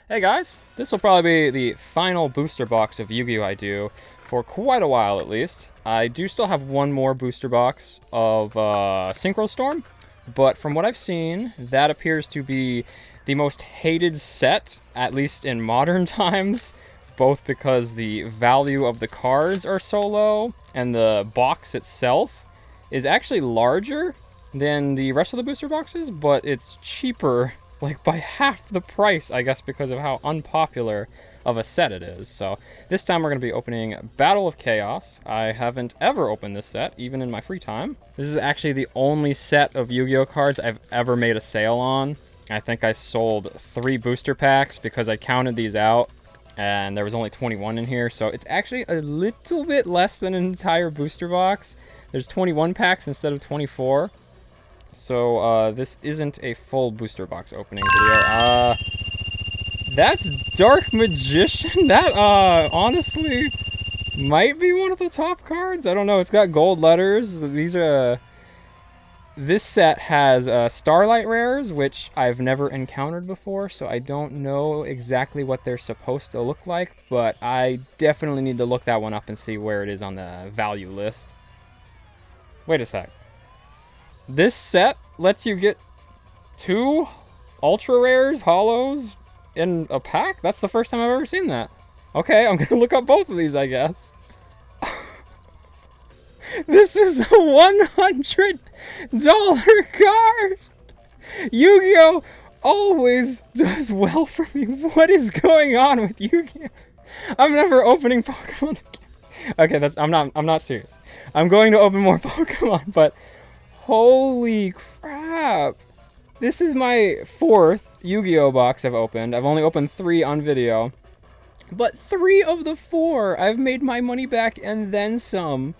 Hey guys, this will probably be the final booster box of Yu-Gi-Oh! I do, for quite a while at least. I do still have one more booster box of Synchro Storm, but from what I've seen, that appears to be the most hated set, at least in modern times, both because the value of the cards are so low, and the box itself is actually larger than the rest of the booster boxes, but it's cheaper like by half the price, I guess, because of how unpopular of a set it is. So this time we're going to be opening Battle of Chaos. I haven't ever opened this set, even in my free time. This is actually the only set of Yu-Gi-Oh cards I've ever made a sale on. I think I sold 3 booster packs because I counted these out and there was only 21 in here. So it's actually a little bit less than an entire booster box. There's 21 packs instead of 24. So, this isn't a full booster box opening video. That's Dark Magician? That, honestly, might be one of the top cards. I don't know. It's got gold letters. These are, this set has, Starlight Rares, which I've never encountered before, so I don't know exactly what they're supposed to look like, but I definitely need to look that one up and see where it is on the value list. Wait a sec. This set lets you get 2 ultra rares, holos, in a pack? That's the first time I've ever seen that. Okay, I'm gonna look up both of these, I guess. This is a $100 card! Yu-Gi-Oh! Always does well for me. What is going on with Yu-Gi-Oh? I'm never opening Pokemon again. Okay, I'm not serious. I'm going to open more Pokemon, but holy crap. This is my 4th Yu-Gi-Oh box I've opened. I've only opened 3 on video. But 3 of the 4, I've made my money back and then some.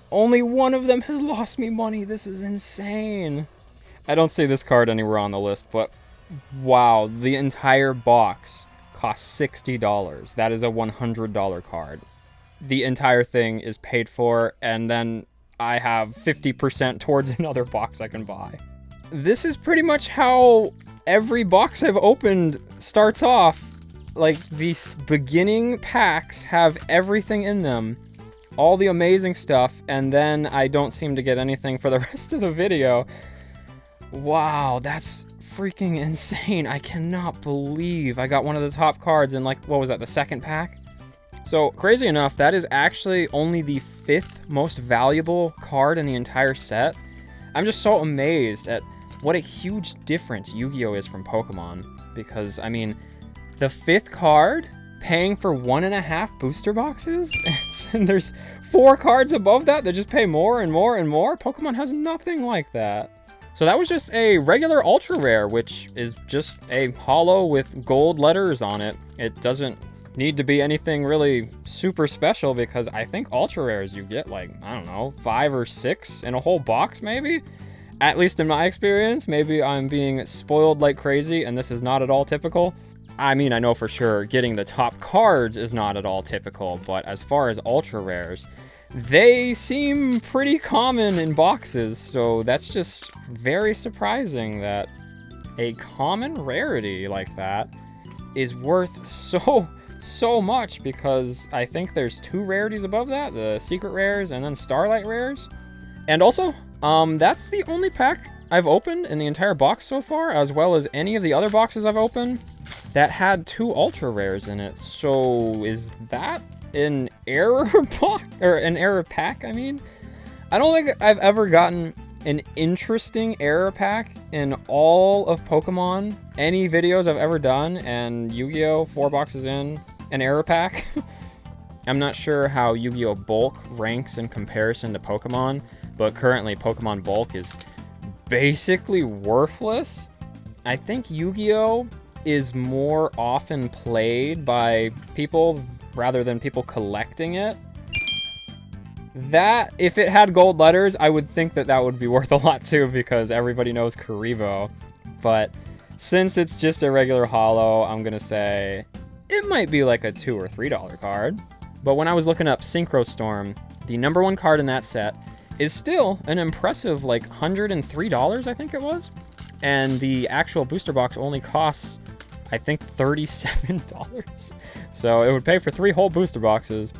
Only one of them has lost me money. This is insane. I don't see this card anywhere on the list, but wow, the entire box costs $60. That is a $100 card. The entire thing is paid for, and then I have 50% towards another box I can buy. This is pretty much how every box I've opened starts off. Like, these beginning packs have everything in them, all the amazing stuff, and then I don't seem to get anything for the rest of the video. Wow, that's freaking insane. I cannot believe I got one of the top cards in, like, what was that, the second pack? So, crazy enough, that is actually only the 5th most valuable card in the entire set. I'm just so amazed at what a huge difference Yu-Gi-Oh! Is from Pokemon. Because, I mean, the 5th card paying for 1.5 booster boxes? And there's 4 cards above that that just pay more and more and more? Pokemon has nothing like that. So that was just a regular ultra rare, which is just a holo with gold letters on it. It doesn't need to be anything really super special, because I think ultra rares you get like, I don't know, 5 or 6 in a whole box maybe? At least in my experience. Maybe I'm being spoiled like crazy and this is not at all typical. I mean, I know for sure getting the top cards is not at all typical, but as far as ultra rares, they seem pretty common in boxes, so that's just very surprising that a common rarity like that is worth so much, because I think there's 2 rarities above that, the secret rares and then starlight rares. And also, that's the only pack I've opened in the entire box so far, as well as any of the other boxes I've opened, that had 2 ultra rares in it. So is that an error box, or an error pack, I mean? I don't think I've ever gotten an interesting error pack in all of Pokemon, any videos I've ever done, and Yu-Gi-Oh! 4 boxes in, an error pack. I'm not sure how Yu-Gi-Oh! Bulk ranks in comparison to Pokemon, but currently Pokemon Bulk is basically worthless. I think Yu-Gi-Oh! Is more often played by people rather than people collecting it. That, if it had gold letters, I would think that that would be worth a lot too, because everybody knows Karibo. But since it's just a regular holo, I'm gonna say it might be like a $2 or $3 card. But when I was looking up Synchro Storm, the #1 card in that set is still an impressive like $103, I think it was. And the actual booster box only costs I think $37. So it would pay for 3 whole booster boxes.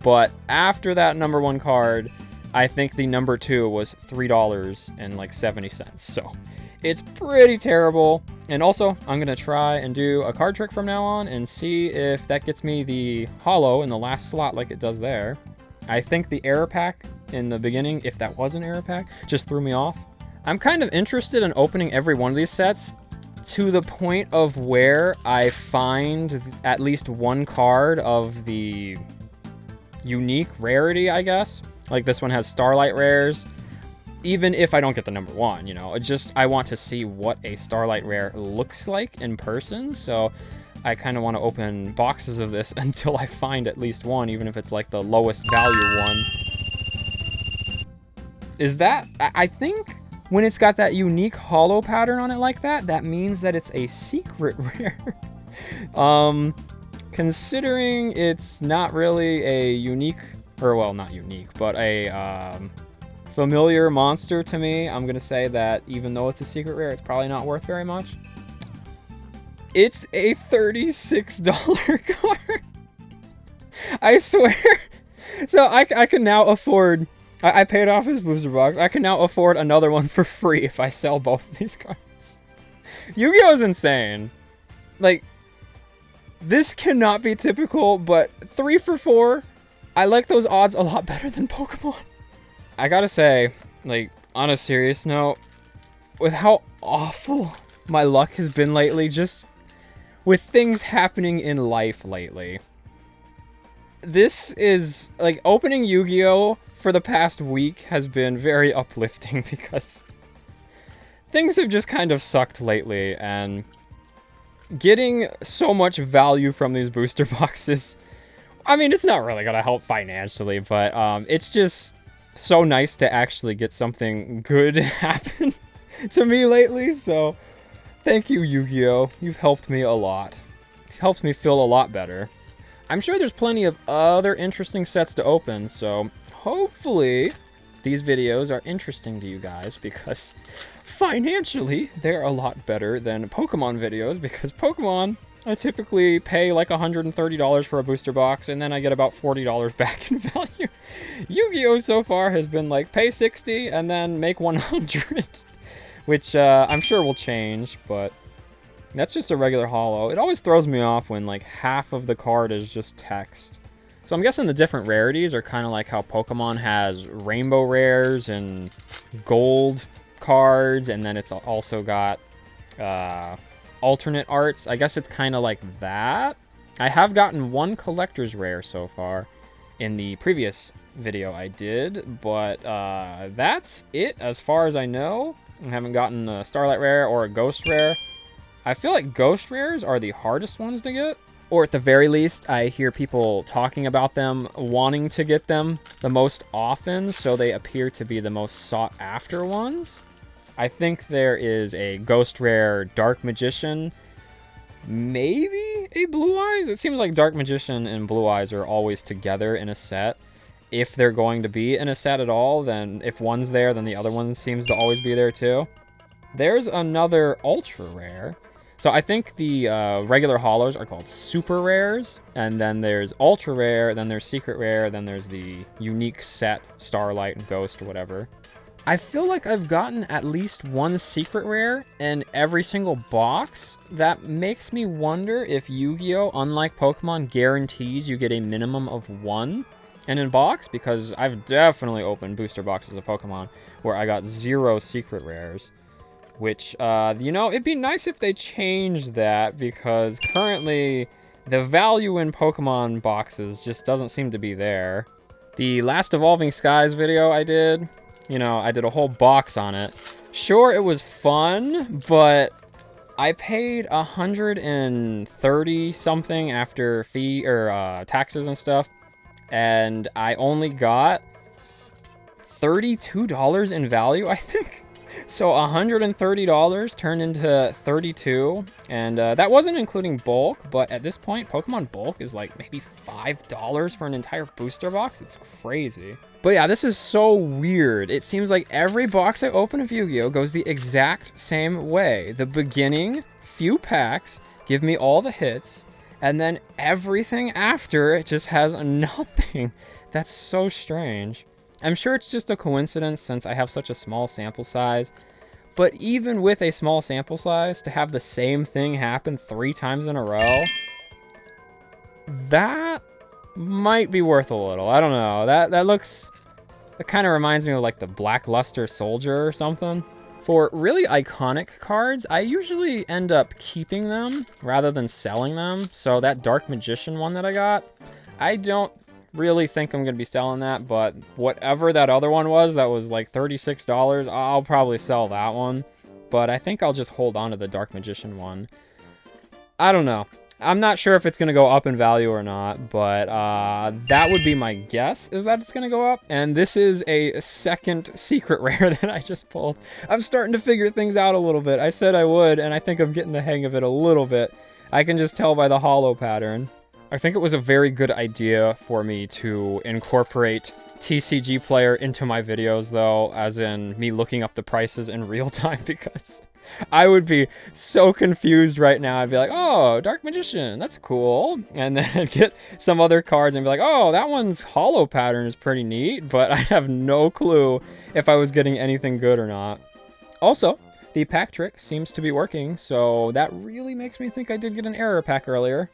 But after that number 1 card, I think the number 2 was $3.70. So it's pretty terrible. And also, I'm going to try and do a card trick from now on and see if that gets me the holo in the last slot like it does there. I think the error pack in the beginning, if that was an error pack, just threw me off. I'm kind of interested in opening every one of these sets to the point of where I find at least 1 card of the unique rarity, I guess. Like this one has Starlight rares. Even if I don't get the number 1, you know, I want to see what a Starlight rare looks like in person. So I kind of want to open boxes of this until I find at least 1, even if it's like the lowest value one. Is that, I think when it's got that unique holo pattern on it like that, that means that it's a secret rare. Considering it's not really a unique, or well, not unique, but a familiar monster to me, I'm gonna say that even though it's a secret rare, it's probably not worth very much. It's a $36 card. I swear. So I can now afford, I paid off his booster box. I can now afford another one for free if I sell both of these cards. Yu-Gi-Oh! Is insane. Like, this cannot be typical, but 3 for 4, I like those odds a lot better than Pokemon. I gotta say, like, on a serious note, with how awful my luck has been lately, just with things happening in life lately, this is, like, opening Yu-Gi-Oh! For the past week has been very uplifting because things have just kind of sucked lately, and getting so much value from these booster boxes, I mean, it's not really gonna help financially, but it's just so nice to actually get something good happen to me lately. So thank you, Yu-Gi-Oh! You've helped me a lot. You've helped me feel a lot better. I'm sure there's plenty of other interesting sets to open, so hopefully these videos are interesting to you guys, because financially they're a lot better than Pokemon videos, because Pokemon, I typically pay like $130 for a booster box, and then I get about $40 back in value. Yu-Gi-Oh! So far has been like, pay $60 and then make $100, which I'm sure will change, but that's just a regular holo. It always throws me off when like half of the card is just text. So I'm guessing the different rarities are kind of like how Pokemon has rainbow rares and gold cards, and then it's also got alternate arts. I guess it's kind of like that. I have gotten 1 collector's rare so far in the previous video I did, but that's it as far as I know. I haven't gotten a Starlight rare or a Ghost rare. I feel like Ghost rares are the hardest ones to get, or at the very least, I hear people talking about them, wanting to get them the most often, so they appear to be the most sought after ones. I think there is a Ghost rare Dark Magician, maybe a Blue Eyes. It seems like Dark Magician and Blue Eyes are always together in a set. If they're going to be in a set at all, then if one's there, then the other one seems to always be there too. There's another Ultra Rare. So I think the regular holos are called Super Rares, and then there's Ultra Rare, then there's Secret Rare, then there's the unique set, Starlight and Ghost or whatever. I feel like I've gotten at least 1 Secret Rare in every single box. That makes me wonder if Yu-Gi-Oh!, unlike Pokemon, guarantees you get a minimum of 1 in a box, because I've definitely opened booster boxes of Pokemon where I got 0 Secret Rares. Which, you know, it'd be nice if they changed that, because currently the value in Pokemon boxes just doesn't seem to be there. The last Evolving Skies video I did, you know, I did a whole box on it. Sure, it was fun, but I paid $130 something after fee or taxes and stuff, and I only got $32 in value, I think. So $130 turned into $32, and that wasn't including bulk, but at this point, Pokemon bulk is like maybe $5 for an entire booster box. It's crazy. But yeah, this is so weird. It seems like every box I open of Yu-Gi-Oh! Goes the exact same way. The beginning few packs give me all the hits, and then everything after it just has nothing. That's so strange. I'm sure it's just a coincidence since I have such a small sample size, but even with a small sample size, to have the same thing happen 3 times in a row, that might be worth a little. I don't know. That kind of reminds me of like the Blackluster Soldier or something. For really iconic cards, I usually end up keeping them rather than selling them. So that Dark Magician one that I got, I don't really think I'm going to be selling that, but whatever that other one was that was like $36, I'll probably sell that one. But I think I'll just hold on to the Dark Magician one. I don't know. I'm not sure if it's going to go up in value or not, but that would be my guess, is that it's going to go up. And this is a second secret rare that I just pulled. I'm starting to figure things out a little bit. I said I would, and I think I'm getting the hang of it a little bit. I can just tell by the holo pattern. I think it was a very good idea for me to incorporate TCG Player into my videos, though, as in me looking up the prices in real time, because I would be so confused right now. I'd be like, oh, Dark Magician, that's cool. And then I'd get some other cards and be like, oh, that one's holo pattern is pretty neat, but I have no clue if I was getting anything good or not. Also, the pack trick seems to be working, so that really makes me think I did get an error pack earlier.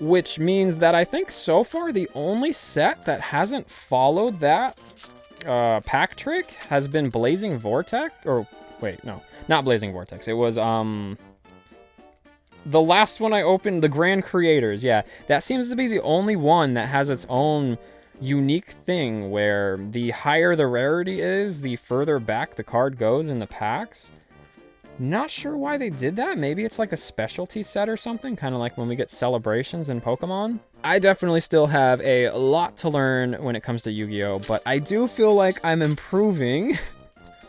Which means that I think so far the only set that hasn't followed that pack trick has been Blazing Vortex, or wait, no, not Blazing Vortex. It was the last one I opened, the Grand Creators. Yeah, that seems to be the only one that has its own unique thing where the higher the rarity is, the further back the card goes in the packs. Not sure why they did that. Maybe it's like a specialty set or something, kind of like when we get celebrations in Pokemon. I definitely still have a lot to learn when it comes to Yu-Gi-Oh, but I do feel like I'm improving.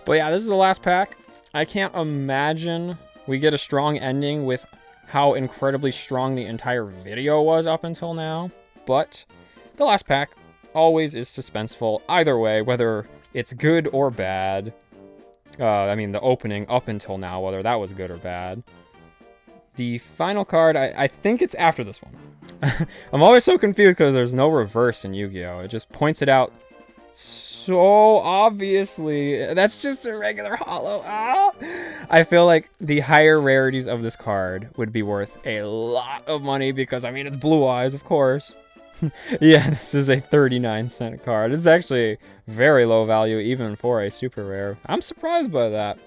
But yeah, this is the last pack. I can't imagine we get a strong ending with how incredibly strong the entire video was up until now. But the last pack always is suspenseful either way, whether it's good or bad. I mean, the opening up until now, whether that was good or bad. The final card, I think it's after this one. I'm always so confused because there's no reverse in Yu-Gi-Oh! It just points it out so obviously. That's just a regular holo. Ah! I feel like the higher rarities of this card would be worth a lot of money because, I mean, it's Blue Eyes, of course. Yeah, this is a 39-cent card. It's actually very low value even for a super rare. I'm surprised by that.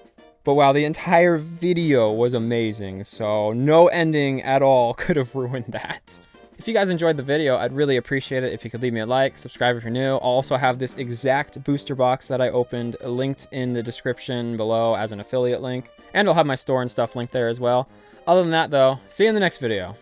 But wow, the entire video was amazing, so no ending at all could have ruined that. If you guys enjoyed the video, I'd really appreciate it if you could leave me a like, subscribe if you're new. I'll also have this exact booster box that I opened linked in the description below as an affiliate link. And I'll have my store and stuff linked there as well. Other than that though, see you in the next video.